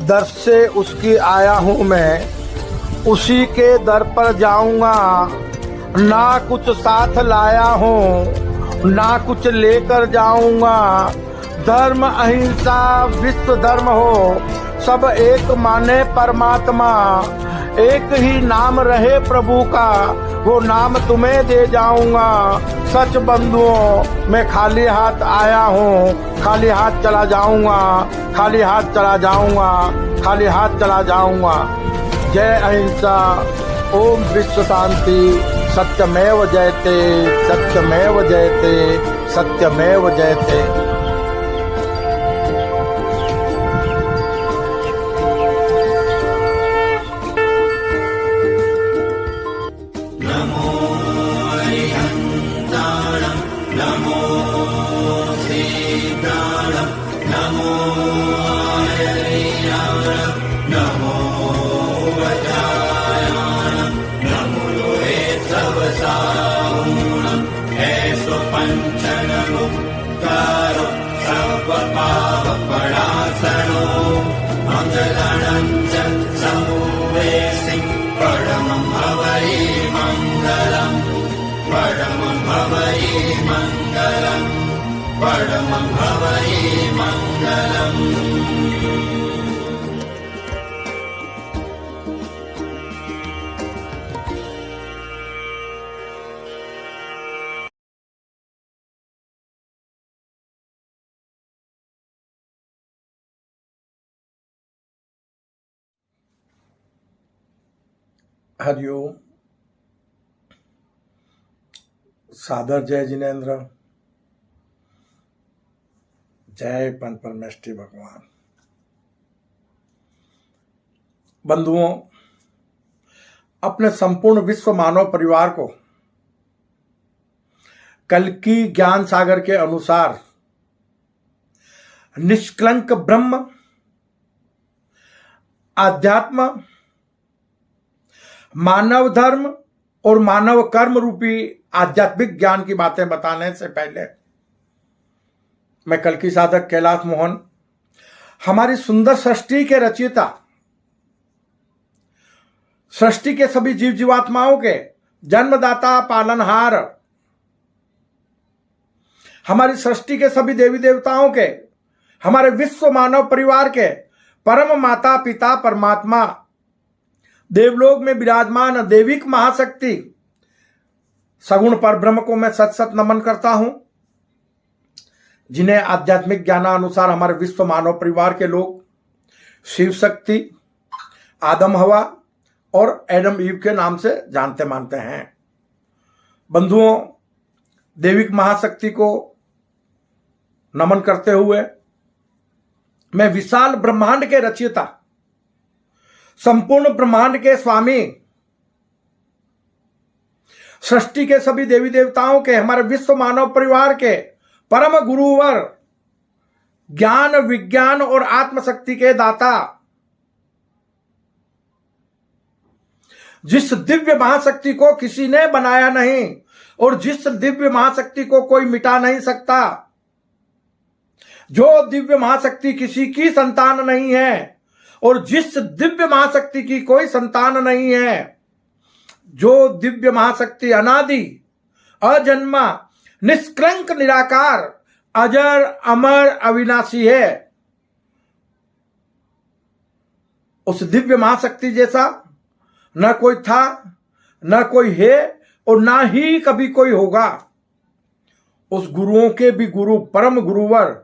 दर से उसकी आया हूँ मैं, उसी के दर पर जाऊंगा। ना कुछ साथ लाया हूँ, ना कुछ लेकर जाऊंगा। धर्म अहिंसा विश्व धर्म हो, सब एक माने परमात्मा। एक ही नाम रहे प्रभु का, वो नाम तुम्हें दे जाऊंगा। सच बंधुओं, मैं खाली हाथ आया हूँ, खाली हाथ चला जाऊंगा, खाली हाथ चला जाऊंगा, खाली हाथ चला जाऊंगा। जय अहिंसा, ओम विश्व शांति। सत्यमेव जयते, सत्यमेव जयते, सत्यमेव जयते। नमो सीताराम, नमो हरियाणम, नमो वज्रायाणम, नमो लोहे सर्वसाहुणम, ऐसो पंचनमुक्तारो सर्वपापपणासनो, मंगलानं च समुवेसिं परमं भवै मंगलम्, परमं भवै मंगलम्, परमं भवै मंगलम्। हरिओम। सादर जय जिनेन्द्र, जय पंच परमेष्ठी भगवान। बंधुओं, अपने संपूर्ण विश्व मानव परिवार को कल्कि ज्ञान सागर के अनुसार निष्कलंक ब्रह्म, आध्यात्म, मानव धर्म और मानव कर्म रूपी आध्यात्मिक ज्ञान की बातें बताने से पहले मैं कल्कि साधक कैलाश मोहन, हमारी सुंदर सृष्टि के रचयिता, सृष्टि के सभी जीव जीवात्माओं के जन्मदाता, पालनहार, हमारी सृष्टि के सभी देवी देवताओं के, हमारे विश्व मानव परिवार के परम माता पिता परमात्मा, देवलोक में विराजमान देविक महाशक्ति सगुण पर ब्रह्म को मैं सत सत नमन करता हूं, जिन्हें आध्यात्मिक ज्ञानानुसार हमारे विश्व मानव परिवार के लोग शिव शक्ति, आदम हवा और एडम ईव के नाम से जानते मानते हैं। बंधुओं, देविक महाशक्ति को नमन करते हुए मैं विशाल ब्रह्मांड के रचयिता, संपूर्ण ब्रह्मांड के स्वामी, सृष्टि के सभी देवी देवताओं के, हमारे विश्व मानव परिवार के परम गुरुवर, ज्ञान विज्ञान और आत्मशक्ति के दाता, जिस दिव्य महाशक्ति को किसी ने बनाया नहीं और जिस दिव्य महाशक्ति को कोई मिटा नहीं सकता, जो दिव्य महाशक्ति किसी की संतान नहीं है और जिस दिव्य महाशक्ति की कोई संतान नहीं है, जो दिव्य महाशक्ति अनादि, अजन्मा, निष्कलंक, निराकार, अजर, अमर, अविनाशी है, उस दिव्य महाशक्ति जैसा न कोई था, न कोई है और ना ही कभी कोई होगा। उस गुरुओं के भी गुरु, परम गुरुवर,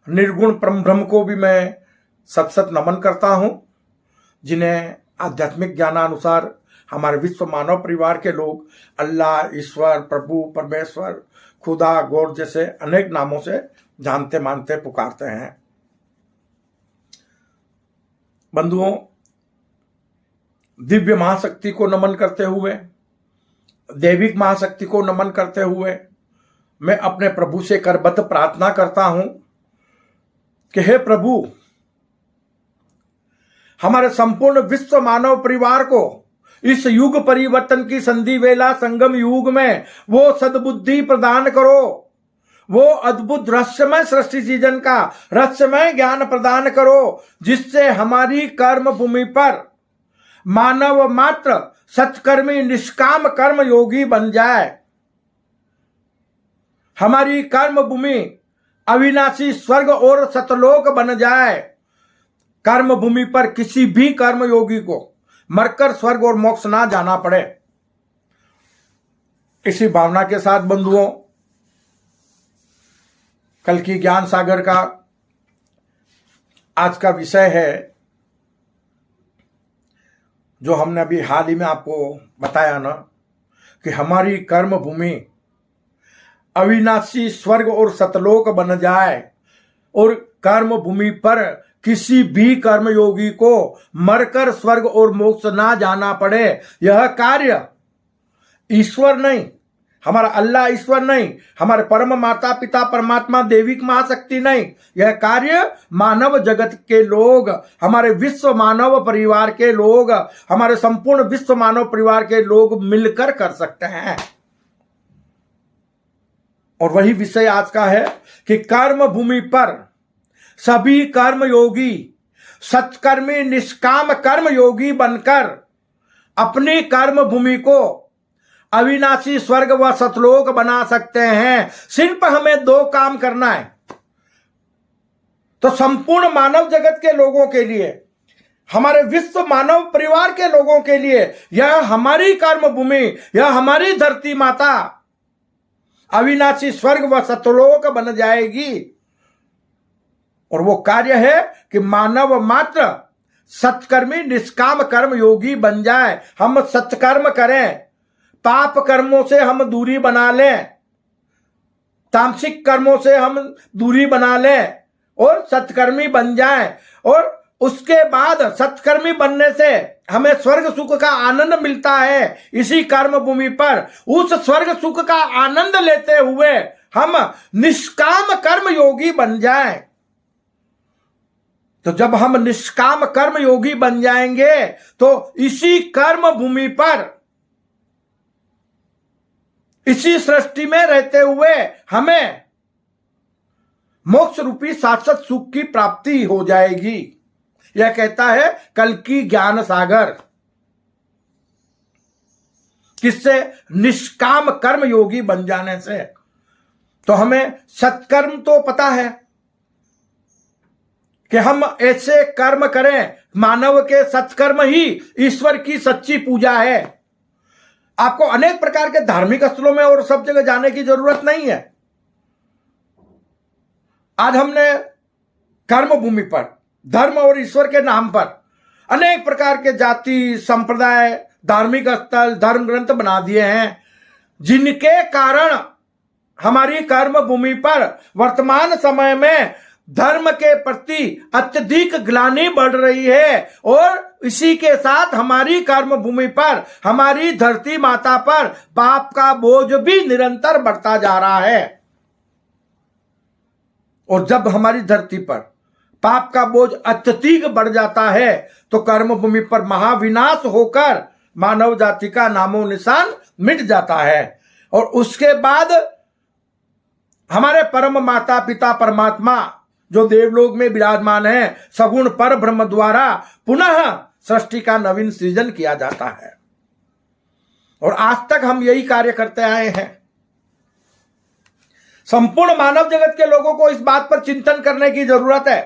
निर्गुण परम ब्रह्म को भी मैं सत सत नमन करता हूं, जिन्हें आध्यात्मिक ज्ञानानुसार हमारे विश्व मानव परिवार के लोग अल्लाह, ईश्वर, प्रभु, परमेश्वर, खुदा, गॉड जैसे अनेक नामों से जानते मानते पुकारते हैं। बंधुओं, दिव्य महाशक्ति को नमन करते हुए, दैविक महाशक्ति को नमन करते हुए मैं अपने प्रभु से करबद्ध प्रार्थना करता हूं कि हे प्रभु, हमारे संपूर्ण विश्व मानव परिवार को इस युग परिवर्तन की संधि वेला संगम युग में वो सद्बुद्धि प्रदान करो, वो अद्भुत रहस्यमय सृष्टि सृजन का रहस्यमय ज्ञान प्रदान करो, जिससे हमारी कर्म भूमि पर मानव मात्र सत्कर्मी निष्काम कर्म योगी बन जाए। हमारी कर्म भूमि अविनाशी स्वर्ग और सतलोक बन जाए। कर्म भूमि पर किसी भी कर्म योगी को मरकर स्वर्ग और मोक्ष ना जाना पड़े। इसी भावना के साथ बंधुओं, कल की ज्ञान सागर का आज का विषय है, जो हमने अभी हाल ही में आपको बताया ना, कि हमारी कर्म भूमि अविनाशी स्वर्ग और सतलोक बन जाए और कर्म भूमि पर किसी भी कर्म योगी को मरकर स्वर्ग और मोक्ष ना जाना पड़े। यह कार्य ईश्वर नहीं, हमारा अल्लाह ईश्वर नहीं, हमारे परम माता पिता परमात्मा देविक महाशक्ति नहीं, यह कार्य मानव जगत के लोग, हमारे विश्व मानव परिवार के लोग, हमारे संपूर्ण विश्व मानव परिवार के लोग मिलकर कर सकते हैं। और वही विषय आज का है कि कर्म भूमि पर सभी कर्म योगी सत्कर्मी निष्काम कर्म योगी बनकर अपनी कर्म भूमि को अविनाशी स्वर्ग व सतलोक बना सकते हैं। सिर्फ हमें दो काम करना है। तो संपूर्ण मानव जगत के लोगों के लिए, हमारे विश्व मानव परिवार के लोगों के लिए यह हमारी कर्म भूमि, यह हमारी धरती माता अविनाशी स्वर्ग व सतलोक बन जाएगी। और वो कार्य है कि मानव मात्र सत्कर्मी निष्काम कर्म योगी बन जाए। हम सत्कर्म करें, पाप कर्मों से हम दूरी बना लें, तामसिक कर्मों से हम दूरी बना लें और सत्कर्मी बन जाएं। और उसके बाद सत्कर्मी बनने से हमें स्वर्ग सुख का आनंद मिलता है। इसी कर्म भूमि पर उस स्वर्ग सुख का आनंद लेते हुए हम निष्काम कर्म योगी बन जाएं। तो जब हम निष्काम कर्म योगी बन जाएंगे तो इसी कर्म भूमि पर, इसी सृष्टि में रहते हुए हमें मोक्ष रूपी शाश्वत सुख की प्राप्ति हो जाएगी। यह कहता है कल की ज्ञान सागर। किससे? निष्काम कर्म योगी बन जाने से। तो हमें सत्कर्म तो पता है कि हम ऐसे कर्म करें, मानव के सत्कर्म ही ईश्वर की सच्ची पूजा है। आपको अनेक प्रकार के धार्मिक स्थलों में और सब जगह जाने की जरूरत नहीं है। आज हमने कर्म भूमि पर धर्म और ईश्वर के नाम पर अनेक प्रकार के जाति संप्रदाय धार्मिक स्थल धर्म ग्रंथ बना दिए हैं, जिनके कारण हमारी कर्म भूमि पर वर्तमान समय में धर्म के प्रति अत्यधिक ग्लानि बढ़ रही है। और इसी के साथ हमारी कर्म भूमि पर, हमारी धरती माता पर पाप का बोझ भी निरंतर बढ़ता जा रहा है। और जब हमारी धरती पर पाप का बोझ अत्यधिक बढ़ जाता है तो कर्म भूमि पर महाविनाश होकर मानव जाति का नामो निशान मिट जाता है। और उसके बाद हमारे परम माता पिता परमात्मा जो देवलोक में विराजमान है, सगुण पर ब्रह्म द्वारा पुनः सृष्टि का नवीन सृजन किया जाता है। और आज तक हम यही कार्य करते आए हैं। संपूर्ण मानव जगत के लोगों को इस बात पर चिंतन करने की जरूरत है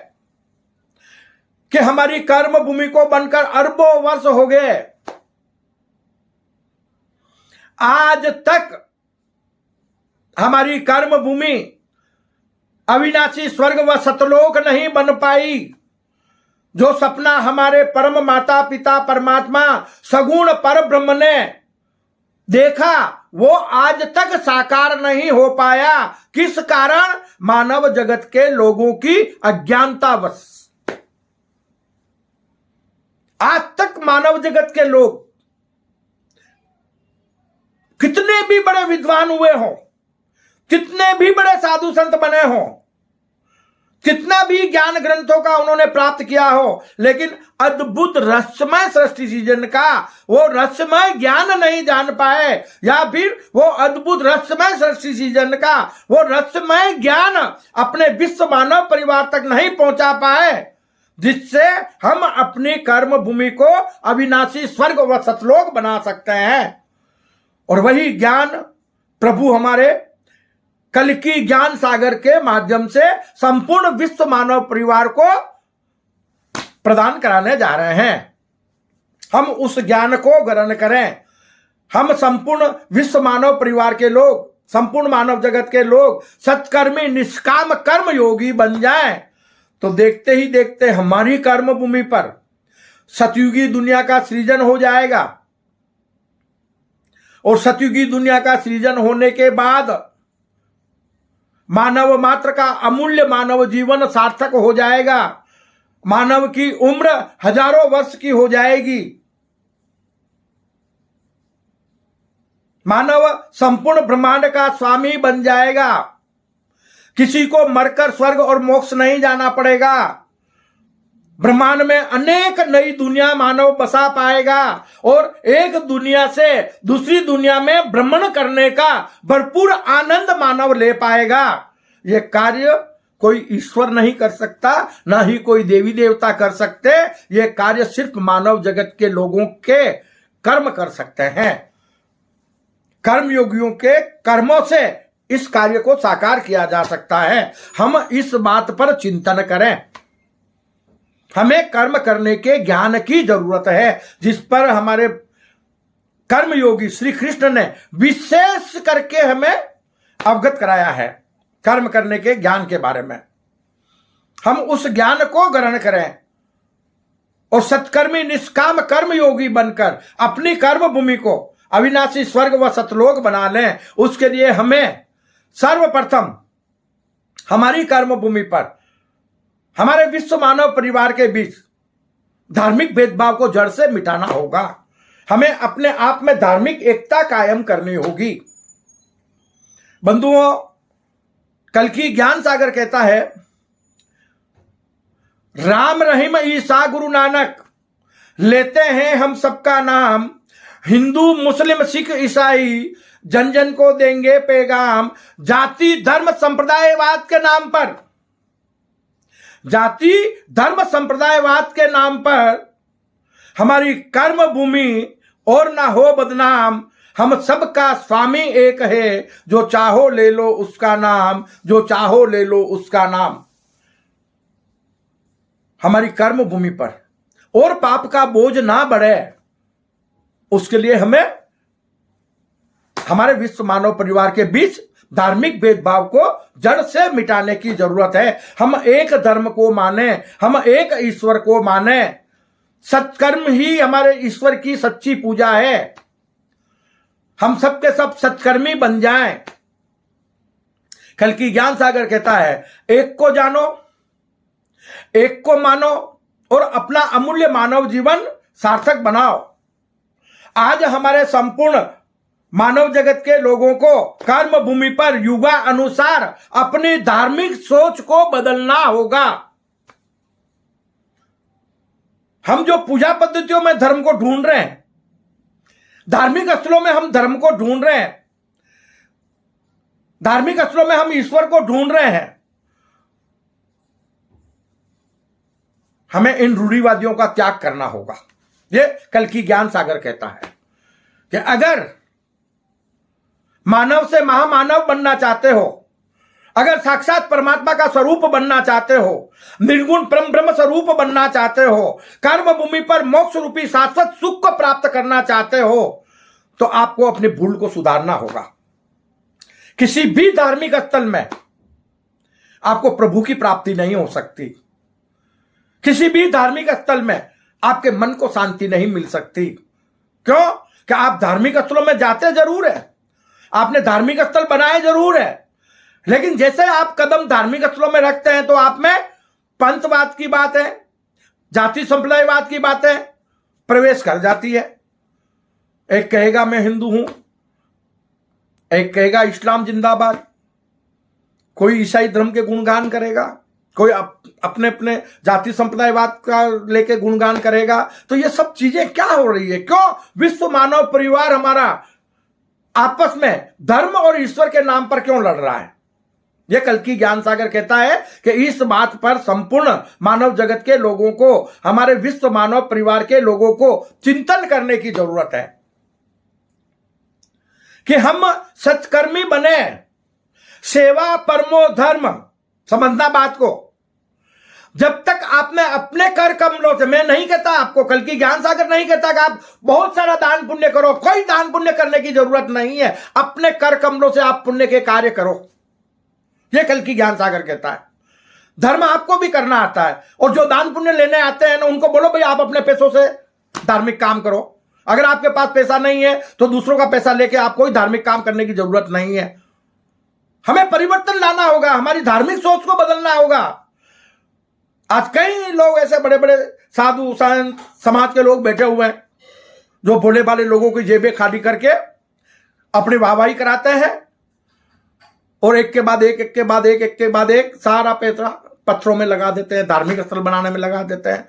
कि हमारी कर्म भूमि को बनकर अरबों वर्ष हो गए, आज तक हमारी कर्म भूमि अविनाशी स्वर्ग व सतलोक नहीं बन पाई। जो सपना हमारे परम माता पिता परमात्मा सगुण पर ब्रह्म ने देखा वो आज तक साकार नहीं हो पाया। किस कारण? मानव जगत के लोगों की अज्ञानतावश। आज तक मानव जगत के लोग कितने भी बड़े विद्वान हुए हों, कितने भी बड़े साधु संत बने हों, कितना भी ज्ञान ग्रंथों का उन्होंने प्राप्त किया हो, लेकिन अद्भुत रहस्यमय सृष्टि सृजन का वो रहस्यमय ज्ञान नहीं जान पाए, या फिर वो अद्भुत रहस्यमय सृष्टि सृजन का वो रहस्यमय ज्ञान अपने विश्व मानव परिवार तक नहीं पहुंचा पाए, जिससे हम अपनी कर्म भूमि को अविनाशी स्वर्ग व सतलोक बना सकते हैं। और वही ज्ञान प्रभु हमारे कल्कि ज्ञान सागर के माध्यम से संपूर्ण विश्व मानव परिवार को प्रदान कराने जा रहे हैं। हम उस ज्ञान को ग्रहण करें। हम संपूर्ण विश्व मानव परिवार के लोग, संपूर्ण मानव जगत के लोग सत्कर्मी निष्काम कर्म योगी बन जाएं, तो देखते ही देखते हमारी कर्म भूमि पर सतयुगी दुनिया का सृजन हो जाएगा। और सतयुगी दुनिया का सृजन होने के बाद मानव मात्र का अमूल्य मानव जीवन सार्थक हो जाएगा। मानव की उम्र हजारों वर्ष की हो जाएगी। मानव संपूर्ण ब्रह्मांड का स्वामी बन जाएगा। किसी को मरकर स्वर्ग और मोक्ष नहीं जाना पड़ेगा। ब्रह्मांड में अनेक नई दुनिया मानव बसा पाएगा और एक दुनिया से दूसरी दुनिया में भ्रमण करने का भरपूर आनंद मानव ले पाएगा। यह कार्य कोई ईश्वर नहीं कर सकता, ना ही कोई देवी देवता कर सकते। यह कार्य सिर्फ मानव जगत के लोगों के कर्म कर सकते हैं। कर्म योगियों के कर्मों से इस कार्य को साकार किया जा सकता है। हम इस बात पर चिंतन करें। हमें कर्म करने के ज्ञान की जरूरत है, जिस पर हमारे कर्म योगी श्री कृष्ण ने विशेष करके हमें अवगत कराया है। कर्म करने के ज्ञान के बारे में हम उस ज्ञान को ग्रहण करें और सत्कर्मी निष्काम कर्म योगी बनकर अपनी कर्म भूमि को अविनाशी स्वर्ग व सतलोक बना लें। उसके लिए हमें सर्वप्रथम हमारी कर्म भूमि पर हमारे विश्व मानव परिवार के बीच धार्मिक भेदभाव को जड़ से मिटाना होगा। हमें अपने आप में धार्मिक एकता कायम करनी होगी। बंधुओं, कल्कि ज्ञान सागर कहता है, राम रहीम ईसा गुरु नानक लेते हैं हम सबका नाम, हिंदू मुस्लिम सिख ईसाई जन जन को देंगे पैगाम। जाति धर्म संप्रदायवाद के नाम पर, जाति धर्म संप्रदायवाद के नाम पर हमारी कर्म भूमि और ना हो बदनाम। हम सबका स्वामी एक है, जो चाहो ले लो उसका नाम, जो चाहो ले लो उसका नाम। हमारी कर्म भूमि पर और पाप का बोझ ना बढ़े, उसके लिए हमें हमारे विश्व मानव परिवार के बीच धार्मिक भेदभाव को जड़ से मिटाने की जरूरत है। हम एक धर्म को माने, हम एक ईश्वर को माने। सत्कर्म ही हमारे ईश्वर की सच्ची पूजा है। हम सबके सब सत्कर्मी बन जाएं। कल्कि ज्ञान सागर कहता है, एक को जानो, एक को मानो और अपना अमूल्य मानव जीवन सार्थक बनाओ। आज हमारे संपूर्ण मानव जगत के लोगों को कर्म भूमि पर युगा अनुसार अपनी धार्मिक सोच को बदलना होगा। हम जो पूजा पद्धतियों में धर्म को ढूंढ रहे हैं, धार्मिक स्थलों में हम धर्म को ढूंढ रहे हैं, धार्मिक स्थलों में हम ईश्वर को ढूंढ रहे हैं, हमें इन रूढ़िवादियों का त्याग करना होगा। यह कल्कि ज्ञान सागर कहता है कि अगर मानव से महामानव बनना चाहते हो, अगर साक्षात परमात्मा का स्वरूप बनना चाहते हो, निर्गुण परम ब्रह्म स्वरूप बनना चाहते हो, कर्म भूमि पर मोक्ष रूपी शाश्वत सुख को प्राप्त करना चाहते हो, तो आपको अपनी भूल को सुधारना होगा। किसी भी धार्मिक स्थल में आपको प्रभु की प्राप्ति नहीं हो सकती। किसी भी धार्मिक स्थल में आपके मन को शांति नहीं मिल सकती। क्यों? कि आप धार्मिक स्थलों में जाते जरूर है, आपने धार्मिक स्थल बनाए जरूर है, लेकिन जैसे आप कदम धार्मिक स्थलों में रखते हैं तो आप में पंथवाद की बात है, जाति संप्रदायवाद की बातें प्रवेश कर जाती है। एक कहेगा मैं हिंदू हूं, एक कहेगा इस्लाम जिंदाबाद, कोई ईसाई धर्म के गुणगान करेगा, कोई अपने अपने जाति संप्रदायवाद का लेके गुणगान करेगा। तो ये सब चीजें क्या हो रही है? क्यों विश्व मानव परिवार हमारा आपस में धर्म और ईश्वर के नाम पर क्यों लड़ रहा है? यह कल्कि ज्ञान सागर कहता है कि इस बात पर संपूर्ण मानव जगत के लोगों को, हमारे विश्व मानव परिवार के लोगों को चिंतन करने की जरूरत है कि हम सत्कर्मी बने। सेवा परमो धर्म, समझना बात को। जब तक आपने अपने कर कमलों से, मैं नहीं कहता आपको, कल्कि ज्ञान सागर नहीं कहता कि आप बहुत सारा दान पुण्य करो, कोई दान पुण्य करने की जरूरत नहीं है। अपने कर कमलों से आप पुण्य के कार्य करो, यह कल्कि ज्ञान सागर कहता है। धर्म आपको भी करना आता है, और जो दान पुण्य लेने आते हैं ना, उनको बोलो भाई आप अपने पैसों से धार्मिक काम करो। अगर आपके पास पैसा नहीं है तो दूसरों का पैसा लेके आप कोई धार्मिक काम करने की जरूरत नहीं है। हमें परिवर्तन लाना होगा, हमारी धार्मिक सोच को बदलना होगा। आज कई लोग ऐसे बड़े बड़े साधु संत समाज के लोग बैठे हुए हैं जो भोले भाले लोगों की जेबें खाली करके अपनी वाहवाही कराते हैं, और एक के बाद एक सारा पैसा पत्थरों में लगा देते हैं, धार्मिक स्थल बनाने में लगा देते हैं।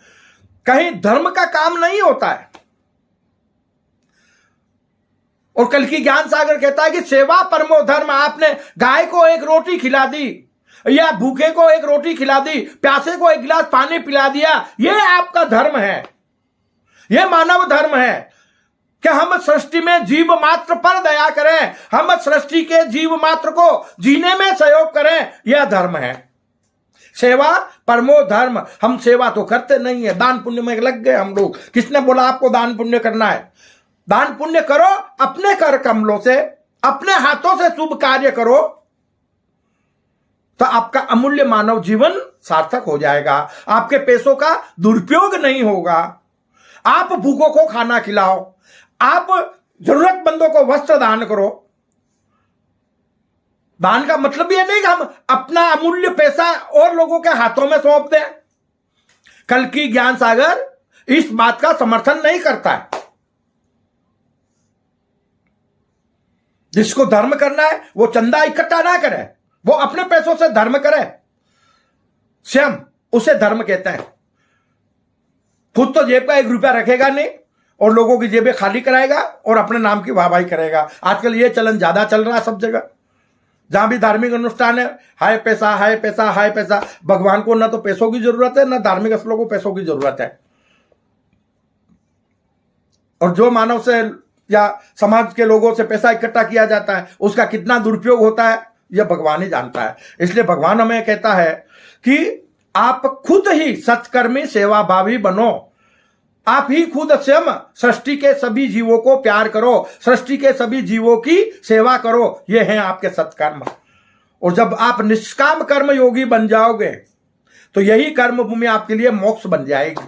कहीं धर्म का काम नहीं होता है। और कल्कि ज्ञान सागर कहता है कि सेवा परमो धर्म। आपने गाय को एक रोटी खिला दी, या भूखे को एक रोटी खिला दी, प्यासे को एक गिलास पानी पिला दिया, यह आपका धर्म है, यह मानव धर्म है कि हम सृष्टि में जीव मात्र पर दया करें, हम सृष्टि के जीव मात्र को जीने में सहयोग करें, यह धर्म है। सेवा परमो धर्म। हम सेवा तो करते नहीं है, दान पुण्य में लग गए हम लोग। किसने बोला आपको दान पुण्य करना है? दान पुण्य करो अपने कर कमलों से, अपने हाथों से शुभ कार्य करो, तो आपका अमूल्य मानव जीवन सार्थक हो जाएगा। आपके पैसों का दुरुपयोग नहीं होगा। आप भूखों को खाना खिलाओ, आप जरूरतमंदों को वस्त्र दान करो। दान का मतलब यह नहीं कि हम अपना अमूल्य पैसा और लोगों के हाथों में सौंप दें। कल्कि ज्ञान सागर इस बात का समर्थन नहीं करता है। जिसको धर्म करना है वो चंदा इकट्ठा ना करे, वो अपने पैसों से धर्म करे, स्वयं उसे धर्म कहते हैं। खुद तो जेब का 1 रुपया रखेगा नहीं और लोगों की जेबें खाली कराएगा और अपने नाम की वाहवाही करेगा। आजकल ये चलन ज्यादा चल रहा है सब जगह, जहां भी धार्मिक अनुष्ठान है, हाय पैसा हाय पैसा हाय पैसा। भगवान को ना तो पैसों की जरूरत है, ना धार्मिक स्थलों को पैसों की जरूरत है। और जो मानव से या समाज के लोगों से पैसा इकट्ठा किया जाता है, उसका कितना दुरुपयोग होता है यह भगवान ही जानता है। इसलिए भगवान हमें कहता है कि आप खुद ही सत्कर्मी सेवाभावी बनो। आप ही खुद स्वयं सृष्टि के सभी जीवों को प्यार करो, सृष्टि के सभी जीवों की सेवा करो। ये हैं आपके सत्कर्म। और जब आप निष्काम कर्म योगी बन जाओगे तो यही कर्म भूमि आपके लिए मोक्ष बन जाएगी।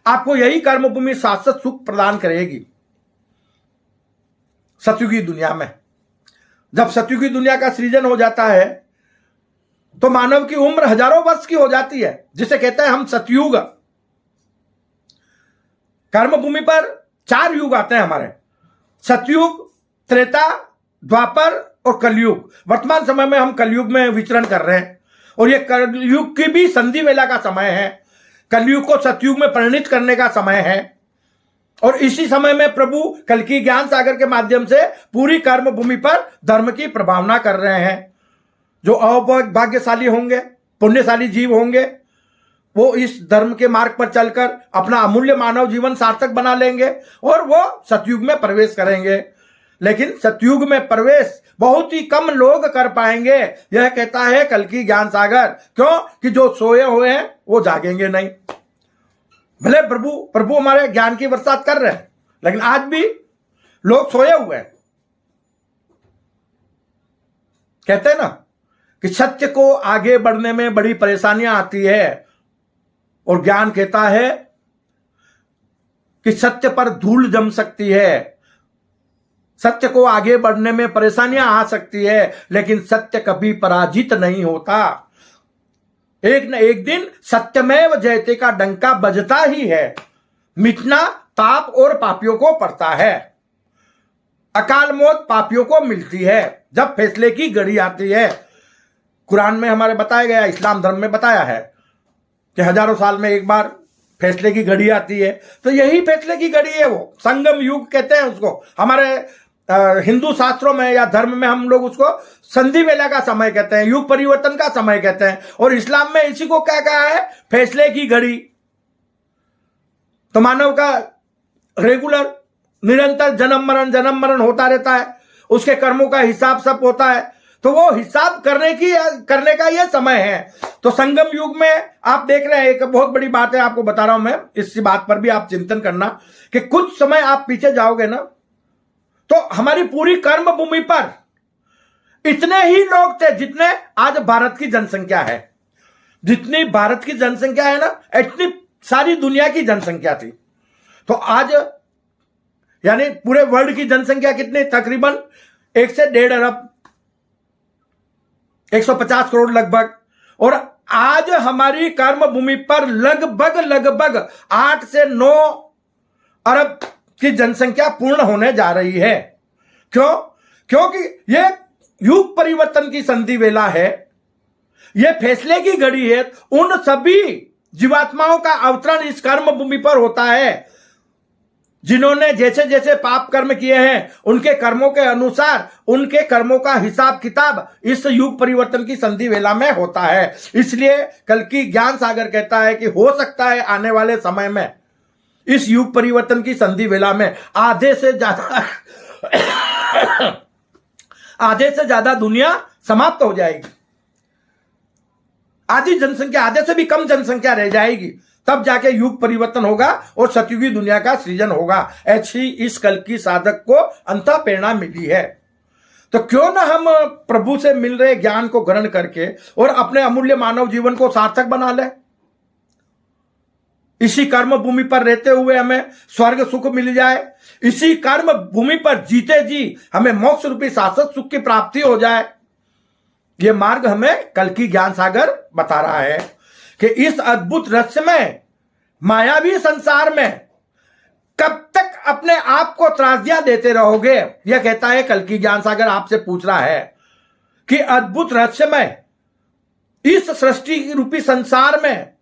आपको यही कर्म भूमि शाश्वत सुख प्रदान करेगी। सतयुगी दुनिया में जब सतयुगी दुनिया का सृजन हो जाता है तो मानव की उम्र हजारों वर्ष की हो जाती है, जिसे कहते हैं हम सतयुग। कर्म भूमि पर 4 युग आते हैं हमारे, सतयुग, त्रेता, द्वापर और कलयुग। वर्तमान समय में हम कलयुग में विचरण कर रहे हैं और यह कलयुग की भी संधि वेला का समय है। कलयुग को सतयुग में परिणित करने का समय है और इसी समय में प्रभु कल्कि ज्ञान सागर के माध्यम से पूरी कर्म भूमि पर धर्म की प्रभावना कर रहे हैं। जो अभाग्यशाली होंगे, पुण्यशाली जीव होंगे, वो इस धर्म के मार्ग पर चलकर अपना अमूल्य मानव जीवन सार्थक बना लेंगे और वो सतयुग में प्रवेश करेंगे। लेकिन सतयुग में प्रवेश बहुत ही कम लोग कर पाएंगे, यह कहता है कल्कि ज्ञान सागर। क्यों? कि जो सोए हुए हैं वो जागेंगे नहीं। भले प्रभु हमारे ज्ञान की बरसात कर रहे हैं, लेकिन आज भी लोग सोए हुए हैं। कहते हैं ना कि सत्य को आगे बढ़ने में बड़ी परेशानियां आती है और ज्ञान कहता है कि सत्य पर धूल जम सकती है। सत्य को आगे बढ़ने में परेशानियां आ सकती है, लेकिन सत्य कभी पराजित नहीं होता। एक न एक दिन सत्यमेव जयते का डंका बजता ही है। मिटना पाप और पापियों को पड़ता है। अकाल मौत पापियों को मिलती है जब फैसले की घड़ी आती है। कुरान में हमारे बताया गया, इस्लाम धर्म में बताया है कि हजारों साल में एक बार फैसले की घड़ी आती है। तो यही फैसले की घड़ी है, वो संगम युग कहते हैं उसको। हमारे हिंदू शास्त्रों में या धर्म में हम लोग उसको संधि वेला का समय कहते हैं, युग परिवर्तन का समय कहते हैं। और इस्लाम में इसी को क्या कहा है? फैसले की घड़ी। तो मानव का रेगुलर निरंतर जन्म मरण होता रहता है, उसके कर्मों का हिसाब सब होता है। तो वो हिसाब करने का यह समय है। तो संगम युग में आप देख रहे हैं, एक बहुत बड़ी बात है आपको बता रहा हूं मैं, इसी बात पर भी आप चिंतन करना कि कुछ समय आप पीछे जाओगे ना, तो हमारी पूरी कर्म भूमि पर इतने ही लोग थे जितने आज भारत की जनसंख्या है। जितनी भारत की जनसंख्या है ना, इतनी सारी दुनिया की जनसंख्या थी। तो आज यानी पूरे वर्ल्ड की जनसंख्या कितनी? तकरीबन 1 से 1.5 अरब, 150 करोड़ लगभग। और आज हमारी कर्म भूमि पर लगभग 8 से 9 अरब की जनसंख्या पूर्ण होने जा रही है। क्यों? क्योंकि यह युग परिवर्तन की संधि वेला है, यह फैसले की घड़ी है। उन सभी जीवात्माओं का अवतरण इस कर्म भूमि पर होता है जिन्होंने जैसे जैसे पाप कर्म किए हैं, उनके कर्मों के अनुसार उनके कर्मों का हिसाब किताब इस युग परिवर्तन की संधि वेला में होता है। इसलिए कल्कि ज्ञान सागर कहता है कि हो सकता है आने वाले समय में इस युग परिवर्तन की संधि वेला में आधे से ज्यादा दुनिया समाप्त हो जाएगी। आधी जनसंख्या, आधे से भी कम जनसंख्या रह जाएगी। तब जाके युग परिवर्तन होगा और सतयुगी दुनिया का सृजन होगा। ऐसी इस कल की साधक को अंतः प्रेरणा मिली है। तो क्यों ना हम प्रभु से मिल रहे ज्ञान को ग्रहण करके और अपने अमूल्य मानव जीवन को सार्थक बना ले। इसी कर्म भूमि पर रहते हुए हमें स्वर्ग सुख मिल जाए, इसी कर्म भूमि पर जीते जी हमें मोक्ष रूपी शाश्वत सुख की प्राप्ति हो जाए। यह मार्ग हमें कल की ज्ञान सागर बता रहा है कि इस अद्भुत रहस्यमय मायावी संसार में कब तक अपने आप को त्रासदियां देते रहोगे। यह कहता है कल की ज्ञान सागर आपसे पूछ रहा है कि अद्भुत रहस्यमय इस सृष्टि रूपी संसार में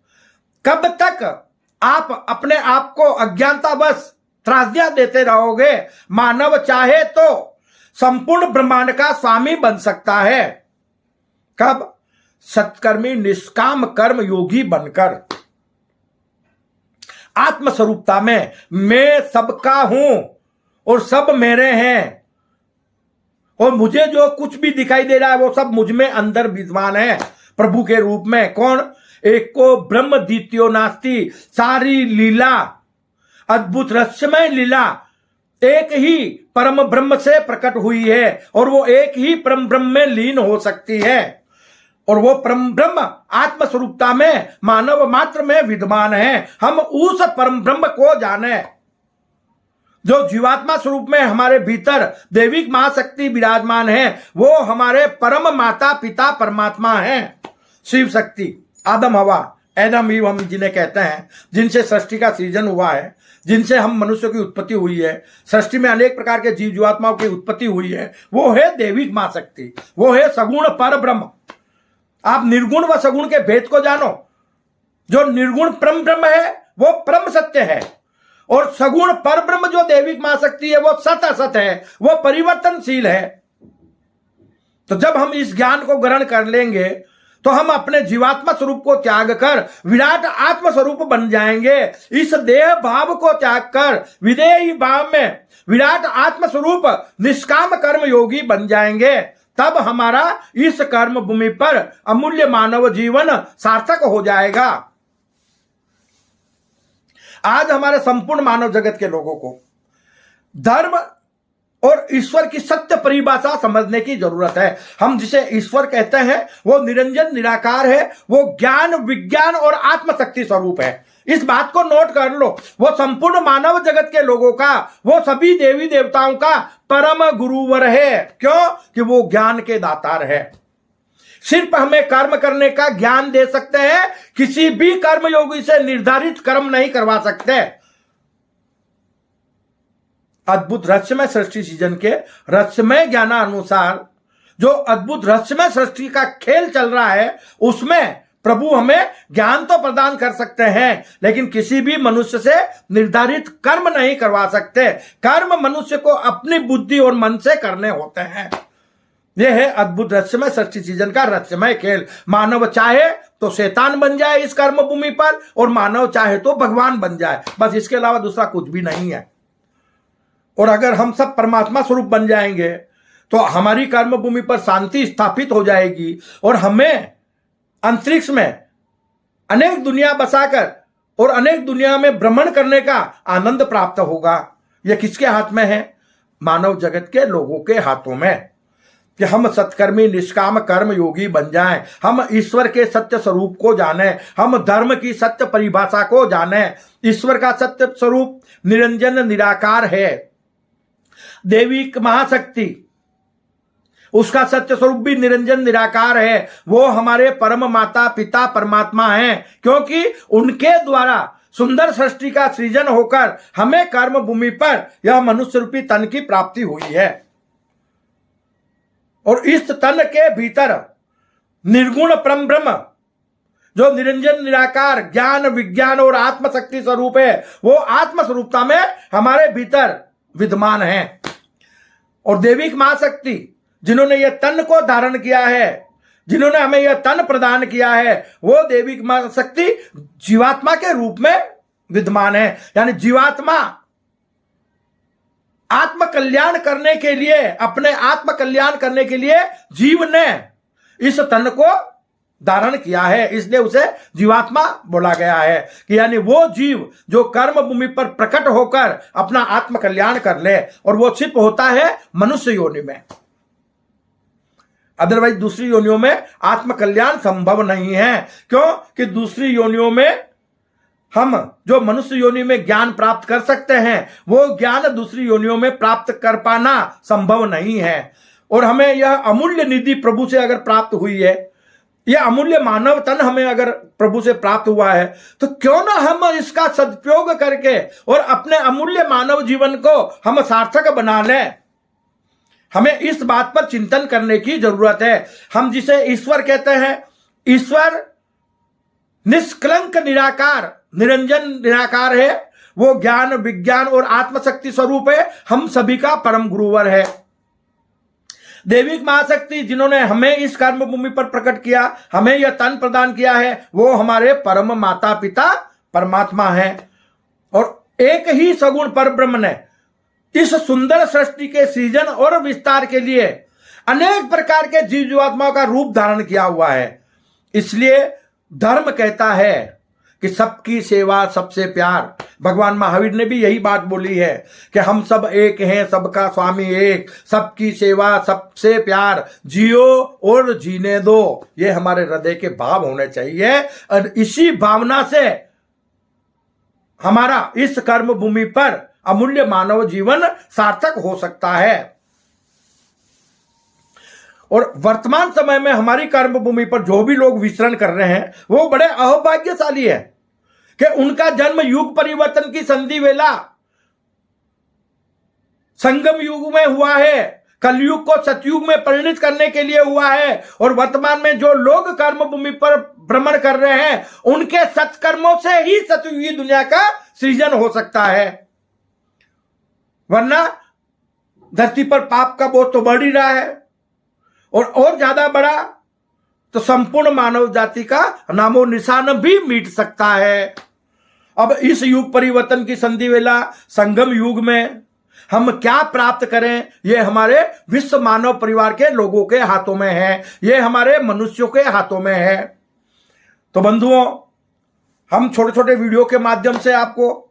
कब तक आप अपने आप को अज्ञानतावश त्रासदियां देते रहोगे। मानव चाहे तो संपूर्ण ब्रह्मांड का स्वामी बन सकता है। कब? सत्कर्मी निष्काम कर्म योगी बनकर। आत्मस्वरूपता में मैं सबका हूं और सब मेरे हैं, और मुझे जो कुछ भी दिखाई दे रहा है वो सब मुझ में अंदर विद्यमान है प्रभु के रूप में। कौन? एको ब्रह्म द्वितीयो नास्ति। सारी लीला, अद्भुत रहस्यमय लीला एक ही परम ब्रह्म से प्रकट हुई है और वो एक ही परम ब्रह्म में लीन हो सकती है। और वो परम ब्रह्म आत्मस्वरूपता में मानव मात्र में विद्यमान है। हम उस परम ब्रह्म को जाने जो जीवात्मा स्वरूप में हमारे भीतर दैविक महाशक्ति विराजमान है। वो हमारे परम माता पिता परमात्मा है, शिव शक्ति, आदम हवा, एडम ईव हम जिन्हें कहते हैं, जिनसे सृष्टि का सृजन हुआ है, जिनसे हम मनुष्य की उत्पत्ति हुई है। सृष्टि में अनेक प्रकार के जीव जीवात्माओं की उत्पत्ति हुई है। वो है दैविक महाशक्ति, वो है सगुण पर ब्रह्म। आप निर्गुण व सगुण के भेद को जानो। जो निर्गुण परम ब्रह्म है वो परम सत्य है, और सगुण पर ब्रह्म जो दैविक महाशक्ति है वो सत असत है, वो परिवर्तनशील है। तो जब हम इस ज्ञान को ग्रहण कर लेंगे तो हम अपने जीवात्मा स्वरूप को त्याग कर विराट आत्म स्वरूप बन जाएंगे। इस देह भाव को त्याग कर विदेही भाव में विराट आत्म स्वरूप निष्काम कर्म योगी बन जाएंगे। तब हमारा इस कर्म भूमि पर अमूल्य मानव जीवन सार्थक हो जाएगा। आज हमारे संपूर्ण मानव जगत के लोगों को धर्म और ईश्वर की सत्य परिभाषा समझने की जरूरत है। हम जिसे ईश्वर कहते हैं वो निरंजन निराकार है, वो ज्ञान विज्ञान और आत्मशक्ति स्वरूप है। इस बात को नोट कर लो। वो संपूर्ण मानव जगत के लोगों का, वो सभी देवी देवताओं का परम गुरुवर है। क्यों? कि वो ज्ञान के दातार है। सिर्फ हमें कर्म करने का ज्ञान दे सकते हैं, किसी भी कर्म योगी से निर्धारित कर्म नहीं करवा सकते। अद्भुत रहस्यमय सृष्टि सृजन के रहस्यमय ज्ञानानुसार जो अद्भुत रहस्यमय सृष्टि का खेल चल रहा है, उसमें प्रभु हमें ज्ञान तो प्रदान कर सकते हैं, लेकिन किसी भी मनुष्य से निर्धारित कर्म नहीं करवा सकते। कर्म मनुष्य को अपनी बुद्धि और मन से करने होते हैं। यह है अद्भुत रहस्यमय सृष्टि सीजन का रहस्यमय खेल। मानव चाहे तो शैतान बन जाए इस कर्म भूमि पर, और मानव चाहे तो भगवान बन जाए, बस इसके अलावा दूसरा कुछ भी नहीं है। और अगर हम सब परमात्मा स्वरूप बन जाएंगे तो हमारी कर्म भूमि पर शांति स्थापित हो जाएगी, और हमें अंतरिक्ष में अनेक दुनिया बसाकर और अनेक दुनिया में भ्रमण करने का आनंद प्राप्त होगा। यह किसके हाथ में है? मानव जगत के लोगों के हाथों में, कि हम सत्कर्मी निष्काम कर्म योगी बन जाएं, हम ईश्वर के सत्य स्वरूप को जानें, हम धर्म की सत्य परिभाषा को जानें। ईश्वर का सत्य स्वरूप निरंजन निराकार है, देवी महाशक्ति, उसका सत्य स्वरूप भी निरंजन निराकार है। वो हमारे परम माता पिता परमात्मा हैं, क्योंकि उनके द्वारा सुंदर सृष्टि का सृजन होकर हमें कर्म भूमि पर यह मनुष्य रूपी तन की प्राप्ति हुई है। और इस तन के भीतर निर्गुण परम ब्रह्म जो निरंजन निराकार ज्ञान विज्ञान और आत्मशक्ति स्वरूप है, वो आत्म स्वरूपता में हमारे भीतर विद्यमान है। और देविक महाशक्ति जिन्होंने यह तन को धारण किया है, जिन्होंने हमें यह तन प्रदान किया है, वो देविक महाशक्ति जीवात्मा के रूप में विद्यमान है। यानी जीवात्मा आत्म कल्याण करने के लिए, अपने आत्म कल्याण करने के लिए जीव ने इस तन को धारण किया है, इसलिए उसे जीवात्मा बोला गया है। कि यानी वो जीव जो कर्म भूमि पर प्रकट होकर अपना आत्म कल्याण कर ले, और वो छिप होता है मनुष्य योनि में। अदरवाइज दूसरी योनियों में आत्म कल्याण संभव नहीं है। क्यों? कि दूसरी योनियों में हम जो मनुष्य योनि में ज्ञान प्राप्त कर सकते हैं, वो ज्ञान दूसरी योनियों में प्राप्त कर पाना संभव नहीं है। और हमें यह अमूल्य निधि प्रभु से अगर प्राप्त हुई है, यह अमूल्य मानव तन हमें अगर प्रभु से प्राप्त हुआ है, तो क्यों ना हम इसका सदुपयोग करके और अपने अमूल्य मानव जीवन को हम सार्थक बना लें। हमें इस बात पर चिंतन करने की जरूरत है। हम जिसे ईश्वर कहते हैं, ईश्वर निष्कलंक निराकार निरंजन निराकार है, वो ज्ञान विज्ञान और आत्मशक्ति स्वरूप है, हम सभी का परम गुरुवर है। देविक महाशक्ति जिन्होंने हमें इस कर्म भूमि पर प्रकट किया, हमें यह तन प्रदान किया है, वो हमारे परम माता पिता परमात्मा है। और एक ही सगुण पर ब्रह्म ने इस सुंदर सृष्टि के सृजन और विस्तार के लिए अनेक प्रकार के जीव जीवात्माओं का रूप धारण किया हुआ है। इसलिए धर्म कहता है कि सबकी सेवा सबसे प्यार। भगवान महावीर ने भी यही बात बोली है कि हम सब एक हैं, सबका स्वामी एक, सबकी सेवा सबसे प्यार, जियो और जीने दो। ये हमारे हृदय के भाव होने चाहिए, और इसी भावना से हमारा इस कर्म भूमि पर अमूल्य मानव जीवन सार्थक हो सकता है। और वर्तमान समय में हमारी कर्म भूमि पर जो भी लोग विचरण कर रहे हैं, वो बड़े अहोभाग्यशाली है कि उनका जन्म युग परिवर्तन की संधि वेला संगम युग में हुआ है, कलयुग को सतयुग में परिणित करने के लिए हुआ है। और वर्तमान में जो लोग कर्म भूमि पर भ्रमण कर रहे हैं, उनके सत्कर्मों से ही सतयुगी दुनिया का सृजन हो सकता है, वरना धरती पर पाप का बोझ तो बढ़ ही रहा है, और ज्यादा बड़ा तो संपूर्ण मानव जाति का नामो निशान भी मिट सकता है। अब इस युग परिवर्तन की संधि वेला संगम युग में हम क्या प्राप्त करें, यह हमारे विश्व मानव परिवार के लोगों के हाथों में है, यह हमारे मनुष्यों के हाथों में है। तो बंधुओं, हम छोटे छोटे वीडियो के माध्यम से आपको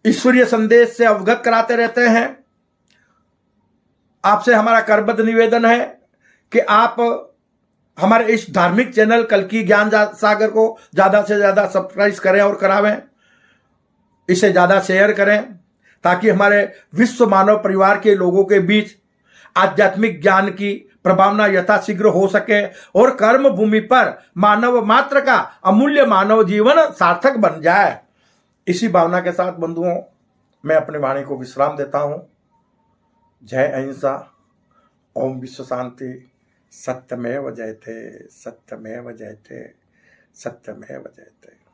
ईश्वरीय संदेश से अवगत कराते रहते हैं। आपसे हमारा करबद्ध निवेदन है कि आप हमारे इस धार्मिक चैनल कल्कि ज्ञान सागर को ज्यादा से ज्यादा सब्सक्राइब करें और करावें, इसे ज्यादा शेयर करें, ताकि हमारे विश्व मानव परिवार के लोगों के बीच आध्यात्मिक ज्ञान की प्रभावना यथाशीघ्र हो सके और कर्म भूमि पर मानव मात्र का अमूल्य मानव जीवन सार्थक बन जाए। इसी भावना के साथ बंधुओं, मैं अपने वाणी को विश्राम देता हूं। जय अहिंसा, ओम विश्व शांति। सत्यमेव जयते, सत्यमेव जयते, सत्यमेव जयते।